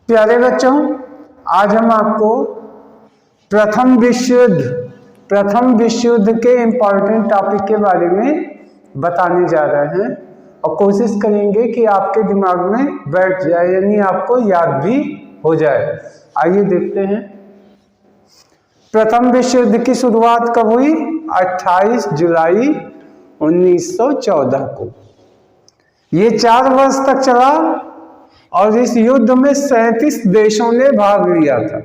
प्यारे बच्चों, आज हम आपको प्रथम विश्व युद्ध के इम्पोर्टेंट टॉपिक के बारे में बताने जा रहे हैं और कोशिश करेंगे कि आपके दिमाग में बैठ जाए, यानी आपको याद भी हो जाए। आइए देखते हैं। प्रथम विश्व युद्ध की शुरुआत कब हुई? 28 जुलाई 1914 को। ये 4 वर्ष तक चला और इस युद्ध में 37 देशों ने भाग लिया था।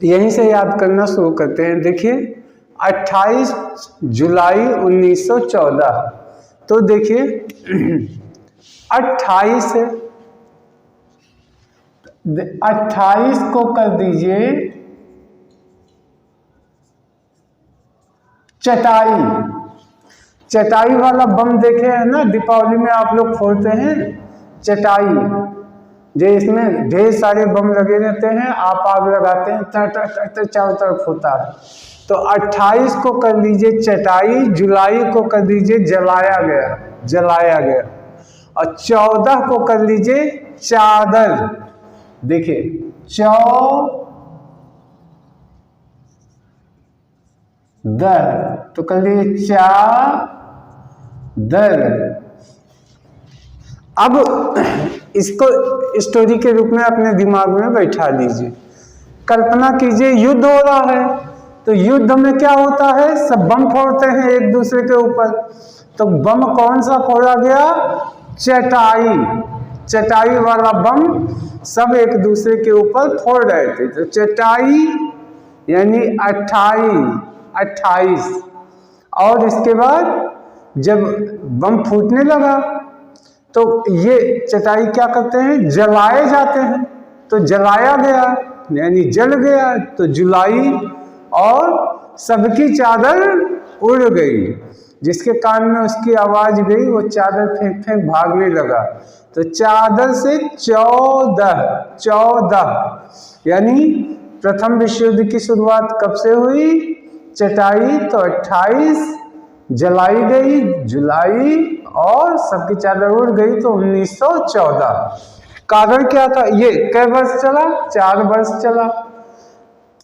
यहीं से याद करना शुरू करते हैं। देखिए 28 जुलाई 1914, तो देखिए 28 को कर दीजिए चटाई वाला बम देखे हैं ना, दीपावली में आप लोग फोड़ते हैं चटाई, जो इसमें ढेर सारे बम लगे रहते हैं, आप आग लगाते हैं, तर चारों तरफ होता है। तो 28 को कर लीजिए चटाई, जुलाई को कर दीजिए जलाया गया और 14 को कर लीजिए चादर। देखिए 14 तो कर लीजिए चादर। अब इसको स्टोरी के रूप में अपने दिमाग में बैठा लीजिए। कल्पना कीजिए युद्ध हो रहा है, तो युद्ध में क्या होता है, सब बम फोड़ते हैं एक दूसरे के ऊपर। तो बम कौन सा फोड़ा गया? चटाई वाला बम सब एक दूसरे के ऊपर फोड़ रहे थे। तो चटाई यानी 28। और इसके बाद जब बम फूटने लगा तो ये चटाई क्या करते हैं, जलाए जाते हैं। तो जलाया गया यानी जल गया, तो जुलाई और सबकी चादर उड़ गई। जिसके कान में उसकी आवाज गई वो चादर फेंक भागने लगा। तो चादर से 14 यानी प्रथम विश्व युद्ध की शुरुआत कब से हुई? चटाई तो 28, जलाई गई जुलाई और सबकी चादर उड़ गई तो 1914। कारण क्या था? ये कई वर्ष चला? 4 वर्ष चला।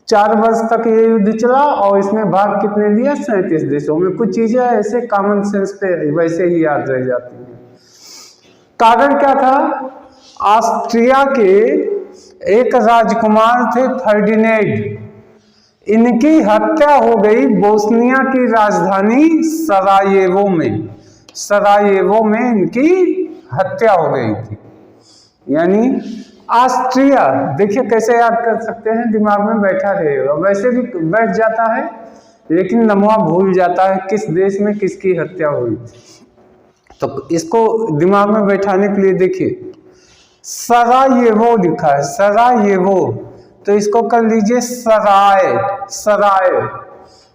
4 वर्ष तक ये युद्ध चला और इसमें भाग कितने लिया? 37 देशों में। कुछ चीजें ऐसे कॉमन सेंस पे वैसे ही याद रह जाती हैं। कारण क्या था? ऑस्ट्रिया के एक राजकुमार थे फर्डिनेंड, इनकी हत्या हो गई बोस्निया की राजधानी सरायेवो में इनकी हत्या हो गई थी। यानी ऑस्ट्रिया, देखिए कैसे याद कर सकते हैं, दिमाग में बैठा रहेगा। वैसे भी बैठ जाता है लेकिन नमवा भूल जाता है किस देश में किसकी हत्या हुई। तो इसको दिमाग में बैठाने के लिए देखिए सरायेवो लिखा है, सरायेवो, तो इसको कर लीजिए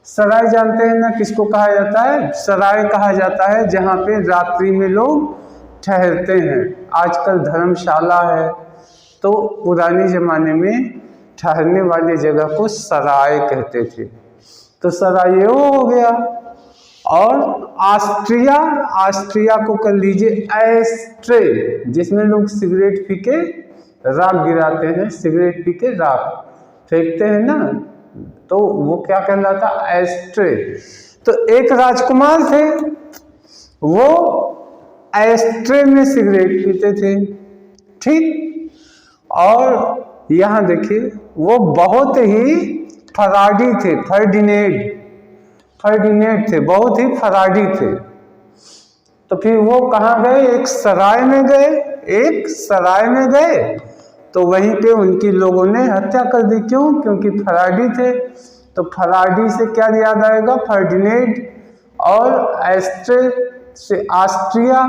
सराय जानते हैं ना किसको कहा जाता है? सराय कहा जाता है जहाँ पे रात्रि में लोग ठहरते हैं। आजकल धर्मशाला है, तो पुराने जमाने में ठहरने वाली जगह को सराय कहते थे। तो सरायेवो हो गया। और ऑस्ट्रिया को कर लीजिए एस्ट्रे, जिसमें लोग सिगरेट पी के राख गिराते हैं, सिगरेट पी के राख फेंकते हैं ना, तो वो क्या कहलाता? एस्ट्रे। तो एक राजकुमार थे, वो एस्ट्रे में सिगरेट पीते थे, ठीक। और यहाँ देखिए वो बहुत ही फराडी थे, फर्डिनेंड थे, बहुत ही फराडी थे। तो फिर वो कहाँ गए? एक सराय में गए, तो वहीं पे उनकी लोगों ने हत्या कर दी। क्यों? क्योंकि फराडी थे। तो फराडी से क्या याद आएगा? फर्डिनेंड। और एस्ट्रे से ऑस्ट्रिया।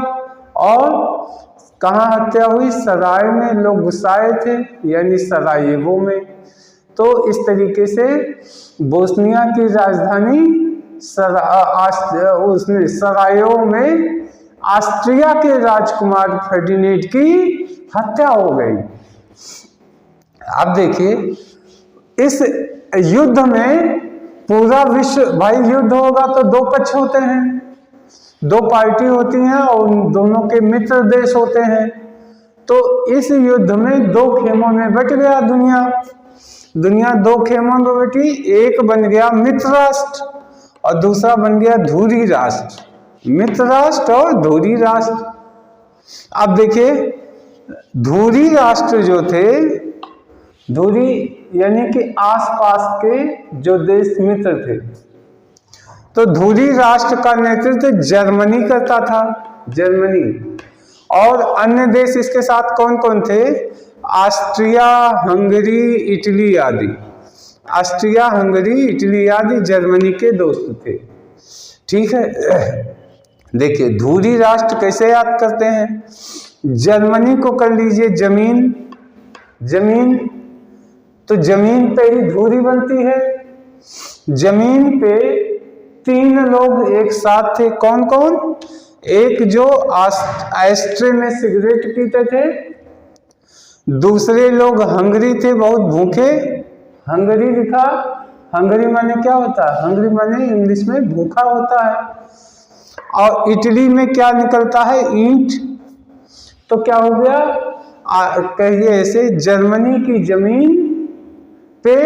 और कहाँ हत्या हुई? सराय में, लोग घुसाए थे यानी सरायेवो में। तो इस तरीके से बोस्निया की राजधानी उसमें सरायेवो में ऑस्ट्रिया के राजकुमार फर्डिनेंड की हत्या हो गई। अब देखिए इस युद्ध में पूरा विश्व, भाई युद्ध होगा तो 2 पक्ष होते हैं, 2 पार्टी होती हैं और उन दोनों के मित्र देश होते हैं। तो इस युद्ध में दो खेमों में बट गया दुनिया दो खेमों में बटी। एक बन गया मित्र राष्ट्र और दूसरा बन गया धुरी राष्ट्र। मित्र राष्ट्र और धुरी राष्ट्र। अब देखिए, धुरी राष्ट्र जो थे, धुरी यानी कि आसपास के जो देश मित्र थे, तो धुरी राष्ट्र का नेतृत्व जर्मनी करता था, जर्मनी। और अन्य देश इसके साथ कौन कौन थे? ऑस्ट्रिया, हंगरी, इटली आदि। ऑस्ट्रिया, हंगरी, इटली आदि जर्मनी के दोस्त थे। ठीक है, देखिए धुरी राष्ट्र कैसे याद करते हैं। जर्मनी को कर लीजिए जमीन, तो जमीन पे ही धुरी बनती है। जमीन पे तीन लोग एक साथ थे, कौन कौन? एक जो एस्ट्रे में सिगरेट पीते थे, दूसरे लोग हंगरी थे, बहुत भूखे। हंगरी लिखा, हंगरी माने क्या होता है? हंगरी माने इंग्लिश में भूखा होता है। और इटली में क्या निकलता है? ईंट। तो क्या हो गया? कहिए ऐसे, जर्मनी की जमीन पे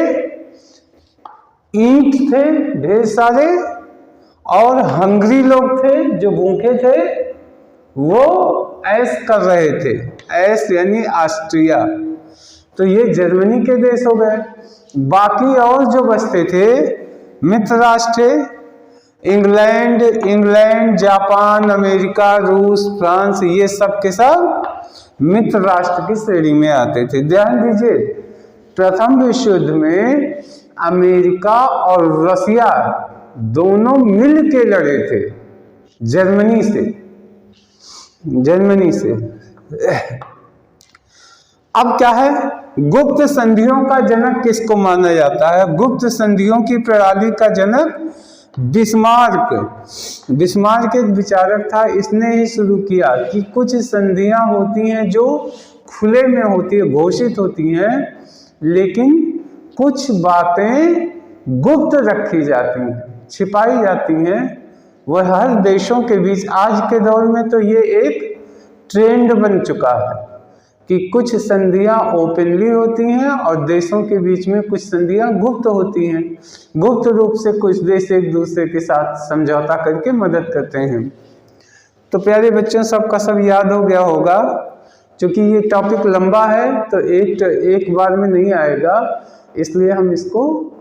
ईंट थे ढेर सारे, और हंगरी लोग थे जो भूखे थे, वो ऐश कर रहे थे। ऐश यानी ऑस्ट्रिया। तो ये जर्मनी के देश हो गए। बाकी और जो बचते थे मित्र राष्ट्र थे, इंग्लैंड, जापान, अमेरिका, रूस, फ्रांस, ये सब के सब मित्र राष्ट्र की श्रेणी में आते थे। ध्यान दीजिए, प्रथम विश्व युद्ध में अमेरिका और रसिया दोनों मिल के लड़े थे जर्मनी से। अब क्या है, गुप्त संधियों का जनक किसको माना जाता है? गुप्त संधियों की प्रणाली का जनक बिस्मार्क एक विचारक था। इसने ही शुरू किया कि कुछ संधियां होती हैं जो खुले में होती है, घोषित होती हैं, लेकिन कुछ बातें गुप्त रखी जाती हैं, छिपाई जाती हैं। वह हर देशों के बीच, आज के दौर में तो ये एक ट्रेंड बन चुका है कि कुछ संधियां ओपनली होती हैं और देशों के बीच में कुछ संधियां गुप्त होती हैं। गुप्त रूप से कुछ देश एक दूसरे के साथ समझौता करके मदद करते हैं। तो प्यारे बच्चों, सबका सब याद हो गया होगा। क्योंकि ये टॉपिक लंबा है तो एक बार में नहीं आएगा, इसलिए हम इसको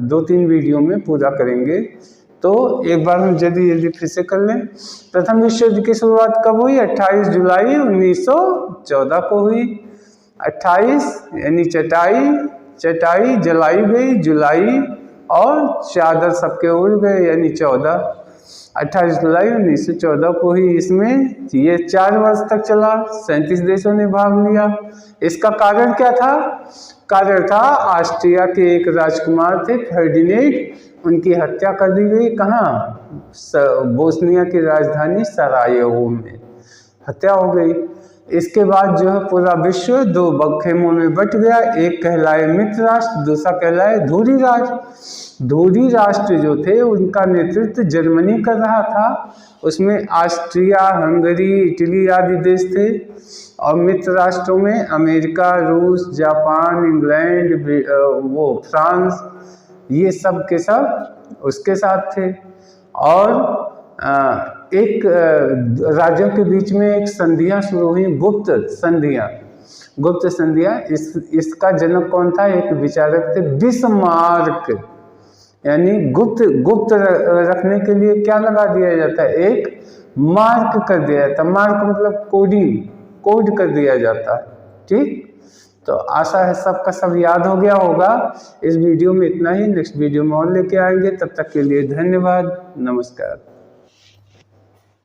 2-3 वीडियो में पूरा करेंगे। तो एक बार हम जल्दी फिर से कर लें। प्रथम विश्व युद्ध की शुरुआत कब हुई? 28 जुलाई 1914 को हुई। 28 यानी चटाई जलाई गई, जुलाई, और चादर सबके उड़ गए यानी 14। 28 जुलाई 1914 को ही इसमें ये 4 वर्ष तक चला। 37 देशों ने भाग लिया। इसका कारण क्या था? कारण था ऑस्ट्रिया के एक राजकुमार थे फर्डिनेंड, उनकी हत्या कर दी गई। कहाँ? बोस्निया की राजधानी सरायेवो में हत्या हो गई। इसके बाद जो है पूरा विश्व 2 खेमों में बट गया। एक कहलाए मित्र राष्ट्र, दूसरा कहलाए धुरी राष्ट्र। धुरी राष्ट्र जो थे उनका नेतृत्व जर्मनी कर रहा था। उसमें ऑस्ट्रिया, हंगरी, इटली आदि देश थे। और मित्र राष्ट्रों में अमेरिका, रूस, जापान, इंग्लैंड, फ्रांस, ये सब के सब उसके साथ थे। और एक राज्यों के बीच में एक संधियां शुरू हुई, गुप्त संधियां। इसका जनक कौन था? एक विचारक थे बिस्मार्क। यानी गुप्त रखने के लिए क्या लगा दिया जाता है? एक मार्क कर दिया जाता है। मार्क मतलब कोड कर दिया जाता है। ठीक, तो आशा है सबका सब याद हो गया होगा। इस वीडियो में इतना ही। नेक्स्ट वीडियो में और लेके आएंगे। तब तक के लिए धन्यवाद, नमस्कार।